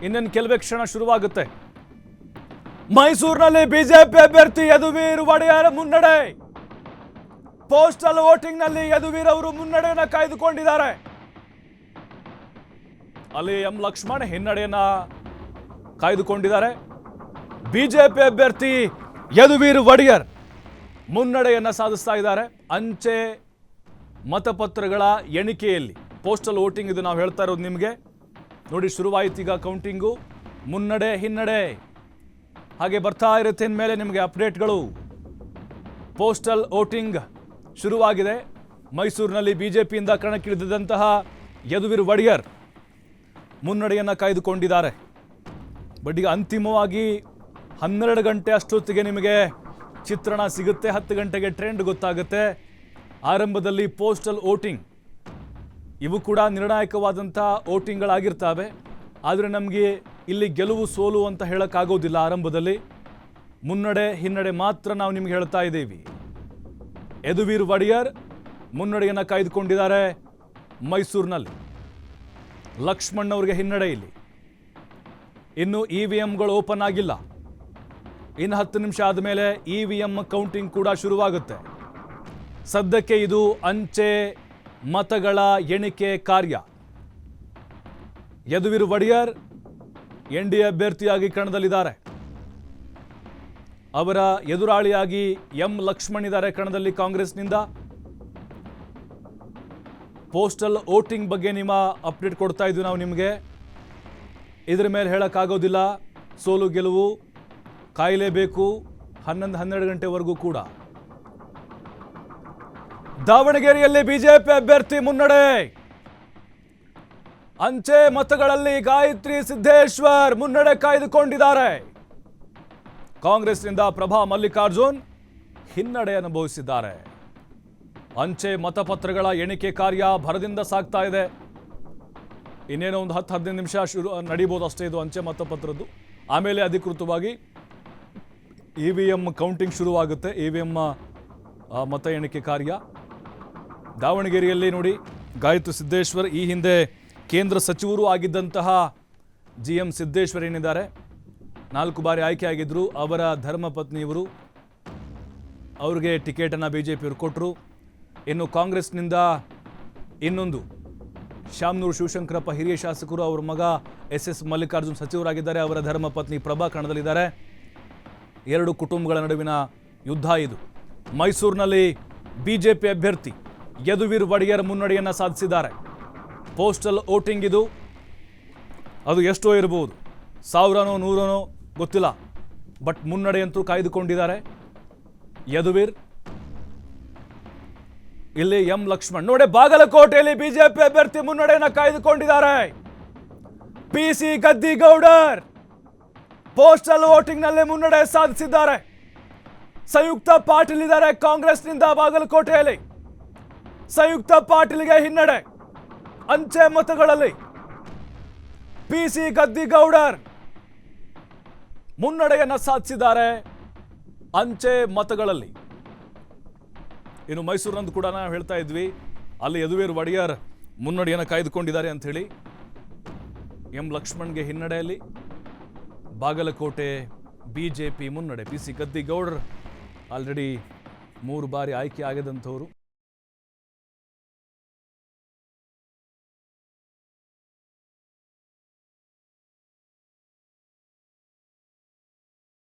ಇನ್ನೇನು ಕೆಲವೇ ಕ್ಷಣ ಶುರುವಾಗುತ್ತೆ. ಮೈಸೂರಿನಲ್ಲಿ ಬಿಜೆಪಿ ಅಭ್ಯರ್ಥಿ ಯದುವೀರ್ ಒಡೆಯರ್ ಮುನ್ನಡೆ. ಪೋಸ್ಟಲ್ ವೋಟಿಂಗ್ ನಲ್ಲಿ ಯದುವೀರ್ ಅವರು ಮುನ್ನಡೆಯನ್ನ ಕಾಯ್ದುಕೊಂಡಿದ್ದಾರೆ. ಅಲ್ಲಿ ಎಂ ಲಕ್ಷ್ಮಣ್ ಹಿನ್ನಡೆಯನ್ನ ಕಾಯ್ದುಕೊಂಡಿದ್ದಾರೆ. ಬಿಜೆಪಿ ಅಭ್ಯರ್ಥಿ ಯದುವೀರ್ ಒಡೆಯರ್ ಮುನ್ನಡೆಯನ್ನ ಸಾಧಿಸ್ತಾ ಇದ್ದಾರೆ. ಅಂಚೆ ಮತಪತ್ರಗಳ ಎಣಿಕೆಯಲ್ಲಿ ಪೋಸ್ಟಲ್ ವೋಟಿಂಗ್ ಇದು ನಾವು ಹೇಳ್ತಾ ಇರೋದು ನಿಮಗೆ ನೋಡಿ. ಶುರುವಾಯಿತು ಈಗ ಕೌಂಟಿಂಗು. ಮುನ್ನಡೆ ಹಿನ್ನಡೆ ಹಾಗೆ ಬರ್ತಾ ಇರುತ್ತೆ ಇನ್ಮೇಲೆ ನಿಮಗೆ ಅಪ್ಡೇಟ್ಗಳು. ಪೋಸ್ಟಲ್ ವೋಟಿಂಗ್ ಶುರುವಾಗಿದೆ. ಮೈಸೂರಿನಲ್ಲಿ ಬಿಜೆಪಿಯಿಂದ ಕಣಕ್ಕಿಳಿದಂತಹ ಯದುವೀರ್ ಒಡೆಯರ್ ಮುನ್ನಡೆಯನ್ನು ಕಾಯ್ದುಕೊಂಡಿದ್ದಾರೆ. ಬಟ್ ಈಗ ಅಂತಿಮವಾಗಿ 12 ಗಂಟೆ ಅಷ್ಟೊತ್ತಿಗೆ ನಿಮಗೆ ಚಿತ್ರಣ ಸಿಗುತ್ತೆ. 10 ಗಂಟೆಗೆ ಟ್ರೆಂಡ್ ಗೊತ್ತಾಗುತ್ತೆ. ಆರಂಭದಲ್ಲಿ ಪೋಸ್ಟಲ್ ವೋಟಿಂಗ್ ಇವು ಕೂಡ ನಿರ್ಣಾಯಕವಾದಂಥ ವೋಟಿಂಗ್ಗಳಾಗಿರ್ತವೆ. ಆದರೆ ನಮಗೆ ಇಲ್ಲಿ ಗೆಲುವು ಸೋಲು ಅಂತ ಹೇಳೋಕ್ಕಾಗೋದಿಲ್ಲ. ಆರಂಭದಲ್ಲಿ ಮುನ್ನಡೆ ಹಿನ್ನಡೆ ಮಾತ್ರ ನಾವು ನಿಮ್ಗೆ ಹೇಳ್ತಾ ಇದ್ದೀವಿ. ಯದುವೀರ್ ಒಡೆಯರ್ ಮುನ್ನಡೆಯನ್ನು ಕಾಯ್ದುಕೊಂಡಿದ್ದಾರೆ ಮೈಸೂರಿನಲ್ಲಿ. ಲಕ್ಷ್ಮಣ್ ಅವರಿಗೆ ಹಿನ್ನಡೆ ಇಲ್ಲಿ. ಇನ್ನು EVMಗಳು ಓಪನ್ ಆಗಿಲ್ಲ. ಇನ್ನು 10 ನಿಮಿಷ ಆದಮೇಲೆ EVM ಕೌಂಟಿಂಗ್ ಕೂಡ ಶುರುವಾಗುತ್ತೆ. ಸದ್ಯಕ್ಕೆ ಇದು ಅಂಚೆ ಮತಗಳ ಎಣಿಕೆ ಕಾರ್ಯ. ಯದುವೀರ್ ಒಡೆಯರ್ NDA ಅಭ್ಯರ್ಥಿಯಾಗಿ ಕಣದಲ್ಲಿದ್ದಾರೆ. ಅವರ ಎದುರಾಳಿಯಾಗಿ ಎಂ ಲಕ್ಷ್ಮಣ್ ಇದ್ದಾರೆ ಕಣದಲ್ಲಿ ಕಾಂಗ್ರೆಸ್ನಿಂದ. ಪೋಸ್ಟಲ್ ವೋಟಿಂಗ್ ಬಗ್ಗೆ ನಿಮ್ಮ ಅಪ್ಡೇಟ್ ಕೊಡ್ತಾ ಇದ್ವಿ ನಾವು ನಿಮಗೆ. ಇದರ ಮೇಲೆ ಹೇಳೋಕ್ಕಾಗೋದಿಲ್ಲ. ಸೋಲು ಗೆಲುವು ಕಾಯಲೇಬೇಕು 11-12 ಗಂಟೆವರೆಗೂ ಕೂಡ. ದಾವಣಗೆರೆಯಲ್ಲಿ ಬಿಜೆಪಿ ಅಭ್ಯರ್ಥಿ ಮುನ್ನಡೆ. ಅಂಚೆ ಮತಗಳಲ್ಲಿ ಗಾಯತ್ರಿ ಸಿದ್ದೇಶ್ವರ್ ಮುನ್ನಡೆ ಕಾಯ್ದುಕೊಂಡಿದ್ದಾರೆ. ಕಾಂಗ್ರೆಸ್ನಿಂದ ಪ್ರಭಾ ಮಲ್ಲಿಕಾರ್ಜುನ್ ಹಿನ್ನಡೆ ಅನುಭವಿಸಿದ್ದಾರೆ. ಅಂಚೆ ಮತಪತ್ರಗಳ ಎಣಿಕೆ ಕಾರ್ಯ ಭರದಿಂದ ಸಾಗ್ತಾ ಇದೆ. ಇನ್ನೇನೋ ಒಂದು 10-15 ನಿಮಿಷ ನಡೀಬೋದು ಅಷ್ಟೇ ಇದು ಅಂಚೆ ಮತಪತ್ರದ್ದು. ಆಮೇಲೆ ಅಧಿಕೃತವಾಗಿ EVM ಕೌಂಟಿಂಗ್ ಶುರುವಾಗುತ್ತೆ. EVM ಮತ ಎಣಿಕೆ ಕಾರ್ಯ. ದಾವಣಗೆರೆಯಲ್ಲಿ ನೋಡಿ ಗಾಯತ್ರಿ ಸಿದ್ದೇಶ್ವರ್, ಈ ಹಿಂದೆ ಕೇಂದ್ರ ಸಚಿವರು ಆಗಿದ್ದಂತಹ GM ಸಿದ್ದೇಶ್ವರ್ ಏನಿದ್ದಾರೆ 4 ಬಾರಿ ಆಯ್ಕೆಯಾಗಿದ್ದರು. ಅವರ ಧರ್ಮಪತ್ನಿಯವರು, ಅವ್ರಿಗೆ ಟಿಕೆಟನ್ನು BJಪಿಯವರು ಕೊಟ್ಟರು. ಇನ್ನು ಕಾಂಗ್ರೆಸ್ನಿಂದ ಇನ್ನೊಂದು ಶಾಮನೂರು ಶಿವಶಂಕರಪ್ಪ ಹಿರಿಯ ಶಾಸಕರು, ಅವರ ಮಗ SS ಮಲ್ಲಿಕಾರ್ಜುನ್ ಸಚಿವರಾಗಿದ್ದಾರೆ. ಅವರ ಧರ್ಮಪತ್ನಿ ಪ್ರಭಾ ಕಣದಲ್ಲಿದ್ದಾರೆ. 2 ಕುಟುಂಬಗಳ ನಡುವಿನ ಯುದ್ಧ ಇದು. ಮೈಸೂರಿನಲ್ಲಿ ಬಿಜೆಪಿ ಅಭ್ಯರ್ಥಿ ಯದುವೀರ್ ಒಡೆಯರ್ ಮುನ್ನಡೆಯನ್ನು ಸಾಧಿಸಿದ್ದಾರೆ. ಪೋಸ್ಟಲ್ ವೋಟಿಂಗ್ ಇದು. ಅದು ಎಷ್ಟೋ ಇರಬಹುದು, 1000ನೋ 100ನೋ ಗೊತ್ತಿಲ್ಲ. ಬಟ್ ಮುನ್ನಡೆಯಂತೂ ಕಾಯ್ದುಕೊಂಡಿದ್ದಾರೆ ಯದುವೀರ್. ಇಲ್ಲಿ ಎಂ ಲಕ್ಷ್ಮಣ್ ನೋಡಿ, ಬಾಗಲಕೋಟೆಯಲ್ಲಿ ಬಿಜೆಪಿ ಅಭ್ಯರ್ಥಿ ಮುನ್ನಡೆಯನ್ನು ಕಾಯ್ದುಕೊಂಡಿದ್ದಾರೆ. PC ಗದ್ದಿಗೌಡರ್ ಪೋಸ್ಟಲ್ ವೋಟಿಂಗ್ ನಲ್ಲಿ ಮುನ್ನಡೆ ಸಾಧಿಸಿದ್ದಾರೆ. ಸಂಯುಕ್ತ ಪಾಟೀಲ್ ಇದ್ದಾರೆ ಕಾಂಗ್ರೆಸ್ನಿಂದ ಬಾಗಲಕೋಟೆಯಲ್ಲಿ. ಸಂಯುಕ್ತ ಪಾಟೀಲ್ಗೆ ಹಿನ್ನಡೆ ಅಂಚೆ ಮತಗಳಲ್ಲಿ. PC ಗದ್ದಿಗೌಡರ್ ಮುನ್ನಡೆಯನ್ನು ಸಾಧಿಸಿದ್ದಾರೆ ಅಂಚೆ ಮತಗಳಲ್ಲಿ. ಇನ್ನು ಮೈಸೂರಿನಂದು ಕೂಡ ನಾವು ಹೇಳ್ತಾ ಇದ್ವಿ, ಅಲ್ಲಿ ಯದುವೀರ್ ಒಡೆಯರ್ ಮುನ್ನಡೆಯನ್ನು ಕಾಯ್ದುಕೊಂಡಿದ್ದಾರೆ ಅಂತ ಹೇಳಿ. ಎಂ ಲಕ್ಷ್ಮಣ್ಗೆ ಹಿನ್ನಡೆಯಲ್ಲಿ. ಬಾಗಲಕೋಟೆ ಬಿಜೆಪಿ ಮುನ್ನಡೆ. PC ಗದ್ದಿಗೌಡರ್ ಆಲ್ರೆಡಿ 3 ಬಾರಿ ಆಯ್ಕೆ ಆಗಿದಂಥವರು.